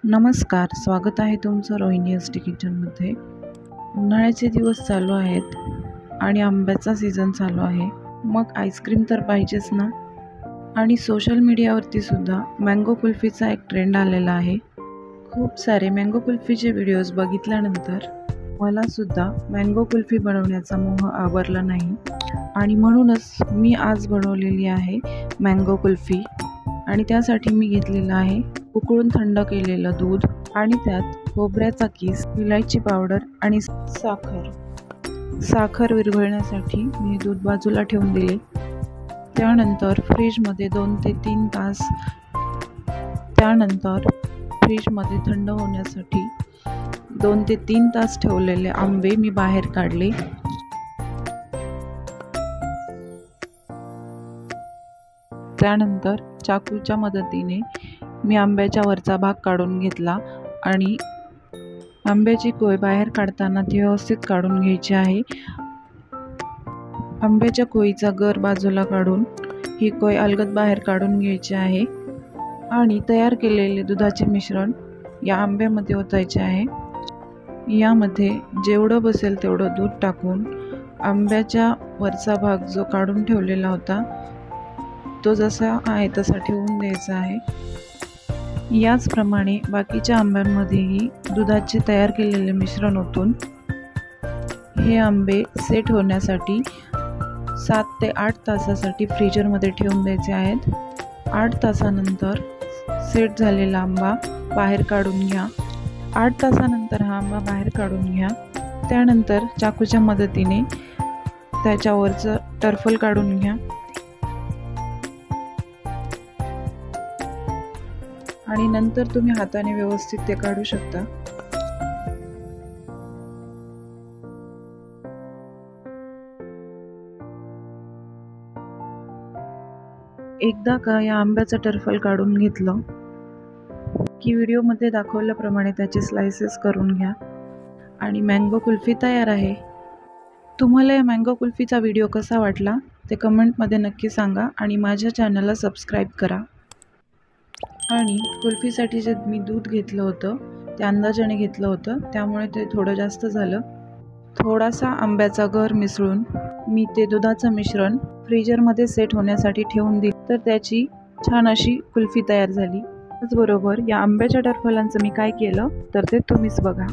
नमस्कार, स्वागत आहे तुमचं रोहिणी एस.टी. किचनमध्ये. उन्हाळ्याचे दिवस चालू आहेत आणि आंब्याचा सीझन चालू आहे. मग आईस्क्रीम तर पाहिजेच ना. आणि सोशल मीडियावरती सुद्धा मँगो कुल्फीचा एक ट्रेंड आलेला आहे. खूप सारे मँगो कुल्फीचे व्हिडिओज बघितल्यानंतर मला सुद्धा मँगो कुल्फी बनवण्याचा मोह आवरला नाही आणि म्हणूनच मी आज बनवलेली आहे मँगो कुल्फी. आणि त्यासाठी मी घेतलेलं आहे उकळून थंड केलेलं दूध आणि त्यात खोबऱ्याचा किस, इलायची पावडर आणि साखर विरघळण्यासाठी मी दूध बाजूला ठेवून दिले. त्यानंतर फ्रीजमध्ये 2 ते 3 तास फ्रीजमध्ये थंड होण्यासाठी 2 ते 3 तास ठेवलेले आंबे मी बाहेर काढले. त्यानंतर चाकूच्या मदतीने मी आंब्याच्या वरचा भाग काढून घेतला आणि आंब्याची कोय बाहेर काढताना ती व्यवस्थित काढून घ्यायची आहे. आंब्याच्या कोयीचा गर बाजूला काढून ही कोय अलगद बाहेर काढून घ्यायची आहे आणि तयार केलेले दुधाचे मिश्रण या आंब्यामध्ये ओतायचे आहे. यामध्ये जेवढं बसेल तेवढं दूध टाकून आंब्याच्या वरचा भाग जो काढून ठेवलेला होता तो जसा आहे तसा ठेवून द्यायचा आहे. याचप्रमाणे बाकीच्या आंब्यांमध्येही दुधाचे तयार केलेले मिश्रण ओतून हे आंबे सेट होण्यासाठी 7 ते 8 तासासाठी फ्रीजरमध्ये ठेवून द्यायचे आहेत. 8 तासानंतर सेट झालेला आंबा बाहेर काढून घ्या. 8 तासानंतर हा आंबा बाहेर काढून घ्या. त्यानंतर चाकूच्या मदतीने त्याच्यावरचं टर्फल काढून घ्या आणि नंतर तुम्ही हाताने व्यवस्थित ते काढू शकता. एकदा का या आंब्याचं टर्फल काढून घेतलं की व्हिडिओमध्ये दाखवल्याप्रमाणे त्याचे स्लायसेस करून घ्या आणि मँगो कुल्फी तयार आहे. तुम्हाला या मँगो कुल्फीचा व्हिडिओ कसा वाटला ते कमेंटमध्ये नक्की सांगा आणि माझ्या चॅनलला सबस्क्राईब करा. आणि कुल्फीसाठी जे मी दूध घेतलं होतं ते अंदाजाने घेतलं होतं, त्यामुळे ते थोडं जास्त झालं. थोडासा आंब्याचा गर मिसळून मी ते दुधाचं मिश्रण फ्रीजरमध्ये सेट होण्यासाठी ठेवून दिलं, तर त्याची छान अशी कुल्फी तयार झाली. त्याचबरोबर या आंब्याच्या टरफलांचं मी काय केलं तर ते तुम्हीच बघा.